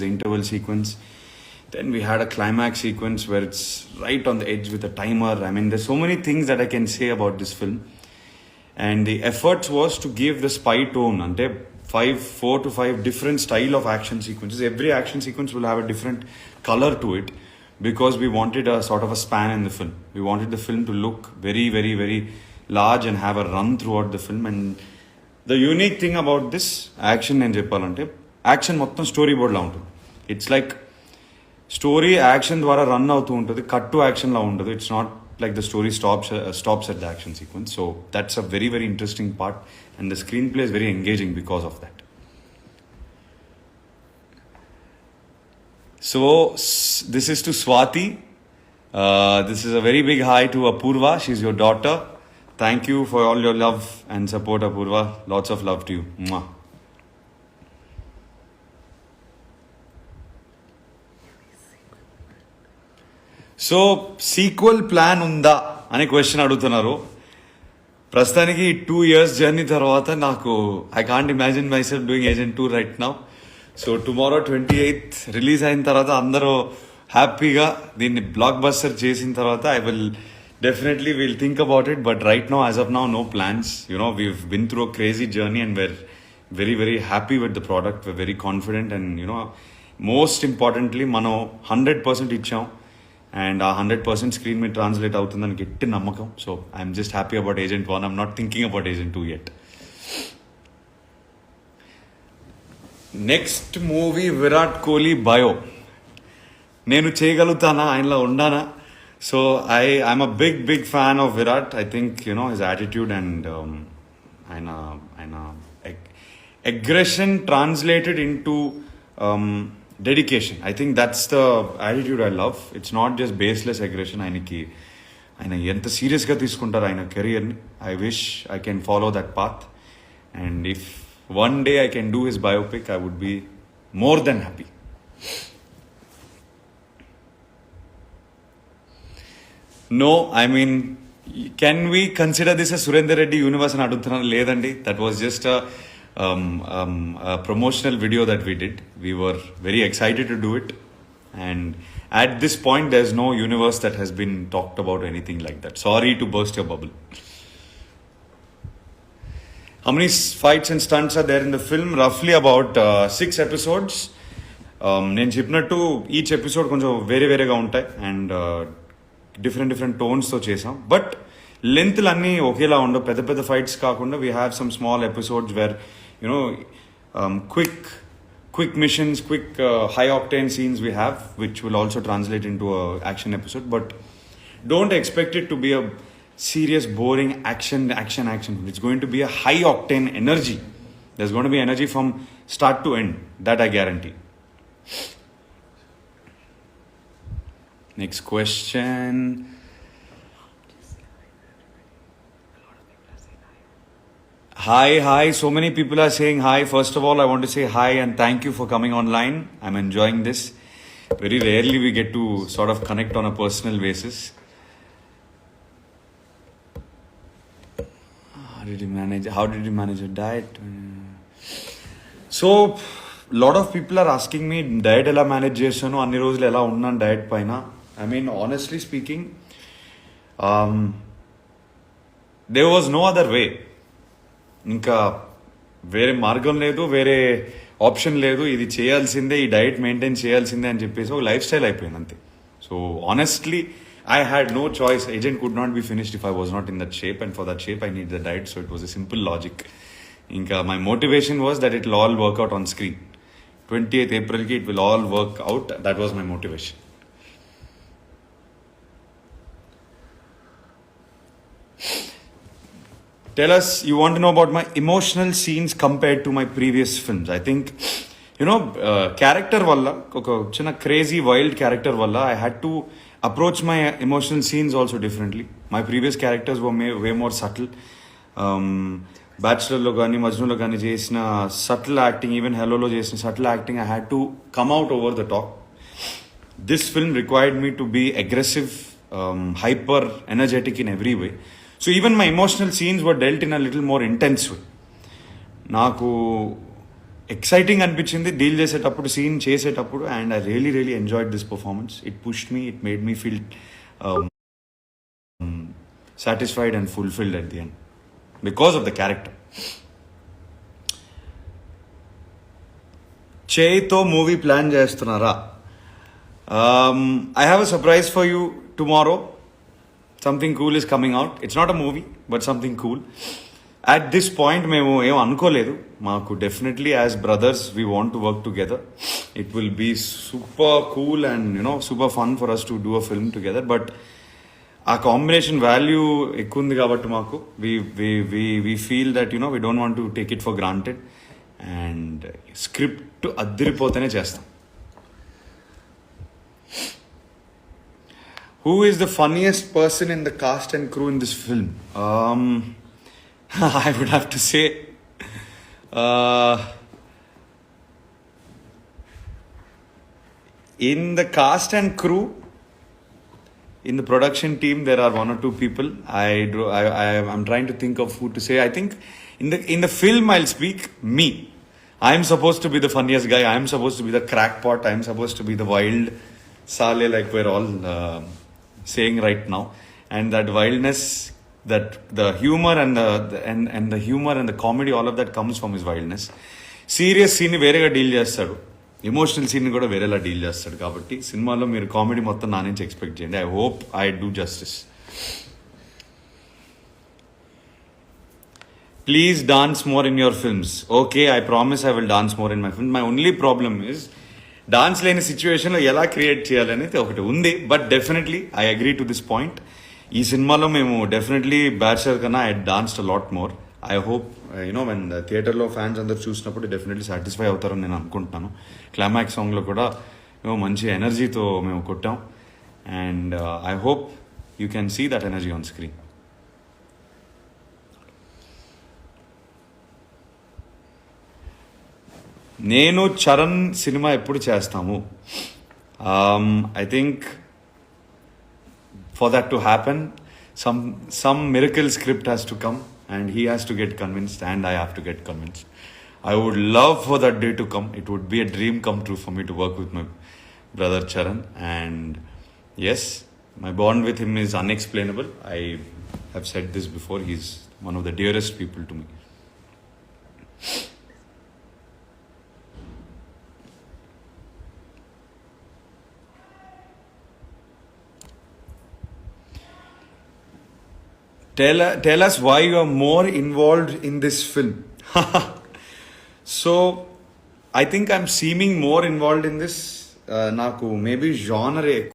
the interval sequence. Then we had a climax sequence where it's right on the edge with a timer. I mean, there's so many things that I can say about this film. And the effort was to give the spy tone. Ante 4 to 5 different style of action sequences. Every action sequence will have a different color to it because we wanted a sort of a span in the film. We wanted the film to look very, very, very large and have a run throughout the film. And the unique thing about this action నేను చెప్పాలంటే action మొత్తం story బోర్డ్లా ఉంటుంది. It's like story action ద్వారా run అవుతూ ఉంటుంది, cut to action లా ఉండదు. It's not like the story stops at the action sequence. So that's a very, very interesting part, and the screenplay is very engaging because of that. So this is to Swati. This is a very big hi to Apurva. She's your daughter. Thank you for all your love and support, Apurva. Lots of love to you. Mwah. So sequel plan ఉందా అనే question అడుగుతున్నారు. ప్రస్తుతానికి 2 years journey తర్వాత నాకు I can't imagine myself doing agent 2 right now. So tomorrow 28th release అయిన తర్వాత అందరూ హ్యాపీగా దీన్ని బ్లాక్ బస్టర్ చేసిన తర్వాత I will definitely will think about it. But right now as of now no plans. We've been through a crazy journey and we're very, very happy with the product. We're very confident and most importantly మనం 100% ఇచ్చాం. And 100% screen మీద translate అవుతుందని గట్టి నమ్మకం. So I'm just happy about agent 1. I'm not thinking about agent 2 yet. Next movie Virat Kohli bio. నేను చేయగలుగుతానా, ఆయనలో ఉండానా? So I'm a big fan of Virat. I think his attitude and ఆయన aggression translated into dedication. I think that's the attitude I love. It's not just baseless aggression. ఆయన ఎంత సీరియస్గా తీసుకుంటారు ఆయన కెరియర్ని. I wish I can follow that path. And if one day I can do his biopic I would be more than happy. No, I mean can we consider this a Surender Reddy universe అని అడుగుతున్నాను. లేదండి, that was just a promotional video that we did. We were very excited to do it, and at this point there's no universe that has been talked about or anything like that. Sorry to burst your bubble. How many fights and stunts are there in the film? Roughly about 6 episodes. నేను చెప్పినట్టు each episode కొంచెం వేరేగా ఉంటాయి and different టోన్స్తో చేసాం. But లెంత్లు అన్నీ ఒకేలా ఉండవు. పెద్ద ఫైట్స్ కాకుండా we have some small episodes where quick missions, quick high octane scenes we have, which will also translate into a action episode. But don't expect it to be a serious, boring action. It's going to be a high octane energy. There's going to be energy from start to end. That I guarantee. Next question. Hi. So many people are saying hi. First of all, I want to say hi and thank you for coming online. I'm enjoying this. Very rarely we get to sort of connect on a personal basis. How did you manage your diet? So, lot of people are asking me, diet ela manage chesanu, anni rojulu ela unnan diet paina. I mean, honestly speaking, there was no other way. ఇంకా వేరే మార్గం లేదు, వేరే option లేదు. ఇది చేయాల్సిందే, ఈ diet maintain చేయాల్సిందే అని చెప్పేసి ఒక లైఫ్ స్టైల్ అయిపోయింది అంతే. So honestly I had no choice. Agent could not be finished if I was not in that shape, and for that shape I need the diet. So it was a simple logic. ఇంకా my motivation was that it will all work out on screen. 28th Aprilకి it will all work out. That was my motivation. Tell us, you want to know about my emotional scenes compared to my previous films. I think, character valla, oka china crazy wild character valla, I had to approach my emotional scenes also differently. My previous characters were way more subtle. Bachelor lo gaani, Majnu lo gaani chesina subtle acting, even Hello lo chesina subtle acting, I had to come out over the top. This film required me to be aggressive, hyper energetic in every way. So even my emotional scenes were dealt in a little more intense way. నాకు exciting అనిపించింది deal చేసేటప్పుడు, scene చేసేటప్పుడు. And I really really enjoyed this performance. It pushed me, it made me feel satisfied and fulfilled at the end because of the character. చేయితో movie plan చేస్తున్నారా? I have a surprise for you tomorrow. Something cool is coming out. It's not a movie, but something cool. At this point, మేము ఏం అనుకోలేదు. మాకు definitely as brothers we want to work together. It will be super cool and super fun for us to do a film together. But ఆ combination value ఎక్కువ ఉంది కాబట్టి మాకు we feel that we don't want to take it for granted. And script అద్దరిపోతేనే చేస్తాం. Who is the funniest person in the cast and crew in this film? I would have to say in the cast and crew, in the production team, there are one or two people. I'm trying to think of who to say. I think in the film, I'll speak me. I'm supposed to be the funniest guy. I'm supposed to be the crackpot. I'm supposed to be the wild Sale, like we're all saying right now. And that wildness, that the humor and the humor and the comedy, all of that comes from his wildness. Serious scene వేరేగా deal చేస్తాడు, emotional scene కూడా వేరేలా deal చేస్తాడు. కాబట్టి సినిమాలో మీరు comedy మొత్తం నా నుంచి ఎక్స్పెక్ట్ చేయండి. I hope I do justice. Please dance more in your films. Okay, I promise I will dance more in my film. My only problem is dance లేని సిచ్యువేషన్లో ఎలా క్రియేట్ చేయాలనేది ఒకటి ఉంది. But definitely I agree to this point. ఈ సినిమాలో మేము definitely bachelor కన్నా I danced a lot more. I hope when థియేటర్లో ఫ్యాన్స్ అందరు చూసినప్పుడు డెఫినెట్లీ సాటిస్ఫై అవుతారని నేను అనుకుంటున్నాను. క్లైమాక్స్ సాంగ్లో కూడా మంచి ఎనర్జీతో మేము కొట్టాం. And I hope you can see that energy on screen. నేను చరణ్ సినిమా ఎప్పుడు చేస్తాము? I think for that to happen some miracle script has to come and he has to get convinced and I have to get convinced. I would love for that day to come. It would be a dream come true for me to work with my brother Charan. And yes, my bond with him is unexplainable. I have said this before. He's one of the dearest people to me. Tell us why you are more involved in this film. So, I think I'm seeming more involved in this. Naku maybe genre